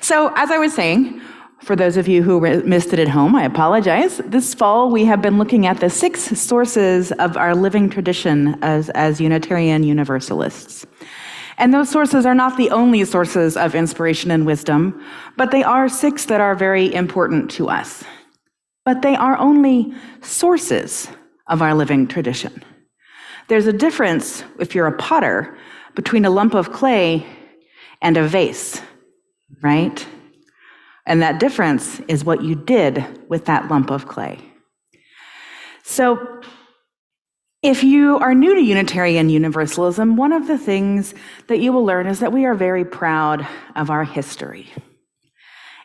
So, as I was saying, for those of you who missed it at home, I apologize. This fall, we have been looking at the 6 sources of our living tradition as Unitarian Universalists. And those sources are not the only sources of inspiration and wisdom, but they are 6 that are very important to us. But they are only sources of our living tradition. There's a difference, if you're a potter, between a lump of clay and a vase, right? And that difference is what you did with that lump of clay. So, if you are new to Unitarian Universalism, one of the things that you will learn is that we are very proud of our history.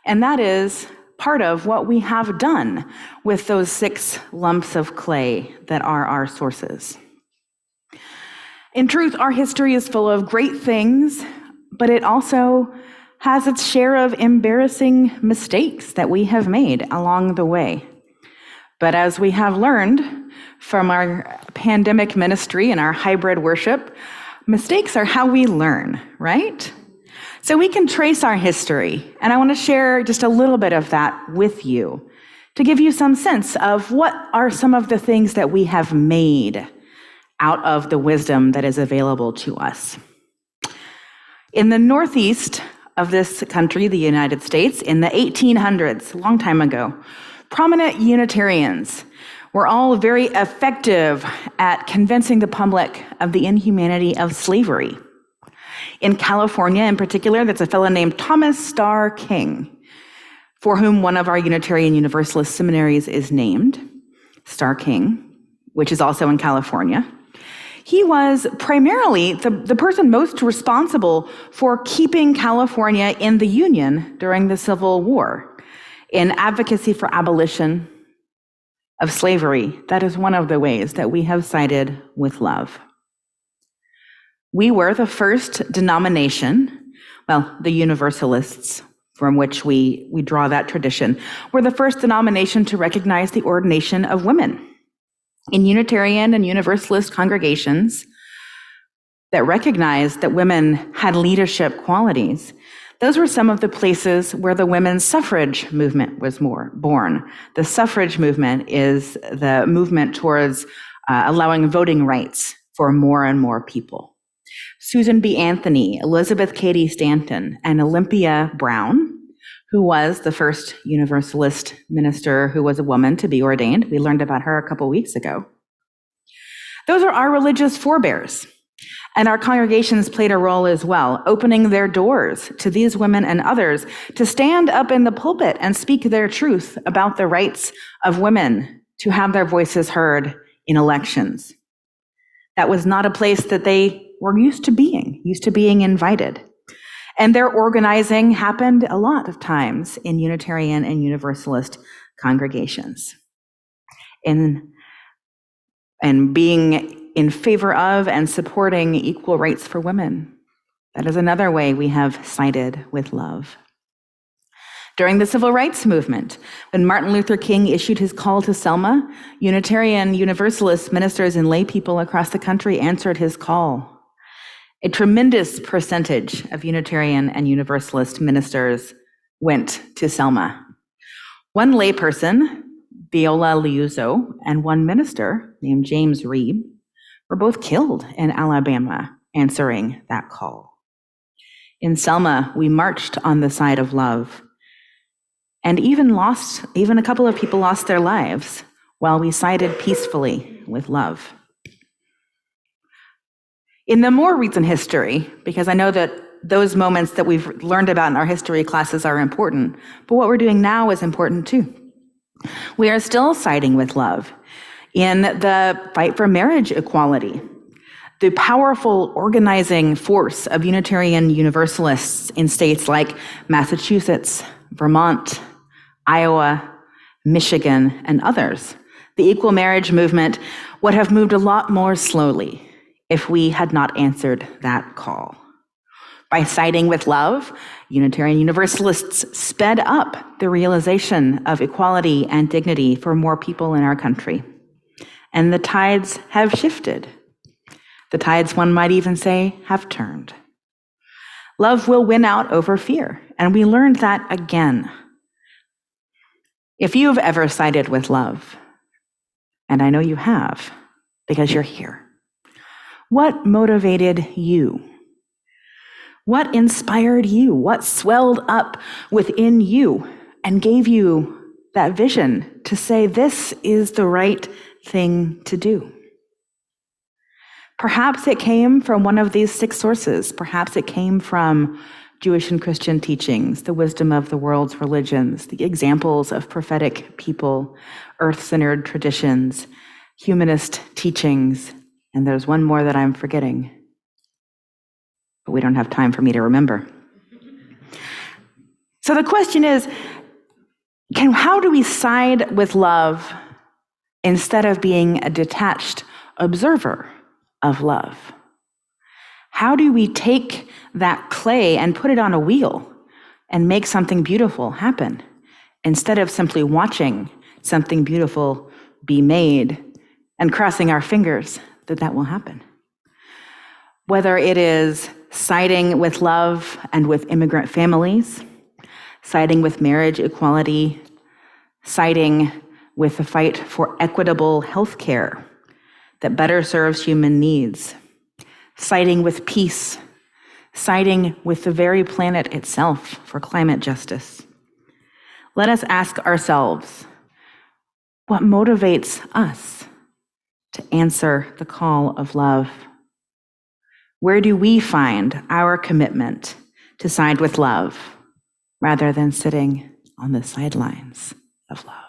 And that is part of what we have done with those 6 lumps of clay that are our sources. In truth, our history is full of great things, but it also has its share of embarrassing mistakes that we have made along the way. But as we have learned from our pandemic ministry and our hybrid worship, mistakes are how we learn, right? So we can trace our history, and I want to share just a little bit of that with you to give you some sense of what are some of the things that we have made out of the wisdom that is available to us. In the Northeast of this country, the United States, in the 1800s, a long time ago, prominent Unitarians were all very effective at convincing the public of the inhumanity of slavery. In California, in particular, that's a fellow named Thomas Starr King, for whom one of our Unitarian Universalist seminaries is named, Starr King, which is also in California. He was primarily the person most responsible for keeping California in the Union during the Civil War in advocacy for abolition of slavery. That is one of the ways that we have sided with love. We were the first denomination, the Universalists, from which we draw that tradition, were the first denomination to recognize the ordination of women. In Unitarian and Universalist congregations that recognized that women had leadership qualities, those were some of the places where the women's suffrage movement was born. The suffrage movement is the movement towards allowing voting rights for more and more people. Susan B. Anthony, Elizabeth Cady Stanton, and Olympia Brown, who was the first Universalist minister who was a woman to be ordained. We learned about her a couple weeks ago. Those are our religious forebears, and our congregations played a role as well, opening their doors to these women and others to stand up in the pulpit and speak their truth about the rights of women to have their voices heard in elections. That was not a place that they were used to being invited. And their organizing happened a lot of times in Unitarian and Universalist congregations. And being in favor of and supporting equal rights for women. That is another way we have sided with love. During the Civil Rights Movement, when Martin Luther King issued his call to Selma, Unitarian Universalist ministers and lay people across the country answered his call. A tremendous percentage of Unitarian and Universalist ministers went to Selma. One layperson, Viola Liuzzo, and one minister named James Reeb were both killed in Alabama answering that call. In Selma, we marched on the side of love, and even a couple of people lost their lives while we sided peacefully with love. In the more recent history, because I know that those moments that we've learned about in our history classes are important, but what we're doing now is important too. We are still siding with love in the fight for marriage equality. The powerful organizing force of Unitarian Universalists in states like Massachusetts, Vermont, Iowa, Michigan, and others. The equal marriage movement would have moved a lot more slowly if we had not answered that call. By siding with love, Unitarian Universalists sped up the realization of equality and dignity for more people in our country. And the tides have shifted. The tides, one might even say, have turned. Love will win out over fear, and we learned that again. If you've ever sided with love, and I know you have, because you're here, what motivated you? What inspired you? What swelled up within you and gave you that vision to say, this is the right thing to do? Perhaps it came from one of these 6 sources. Perhaps it came from Jewish and Christian teachings, the wisdom of the world's religions, the examples of prophetic people, earth-centered traditions, humanist teachings, and there's one more that I'm forgetting, but we don't have time for me to remember. So the question is, how do we side with love instead of being a detached observer of love? How do we take that clay and put it on a wheel and make something beautiful happen instead of simply watching something beautiful be made and crossing our fingers that that will happen? Whether it is siding with love and with immigrant families, siding with marriage equality, siding with the fight for equitable health care that better serves human needs, siding with peace, siding with the very planet itself for climate justice. Let us ask ourselves, what motivates us to answer the call of love? Where do we find our commitment to side with love rather than sitting on the sidelines of love?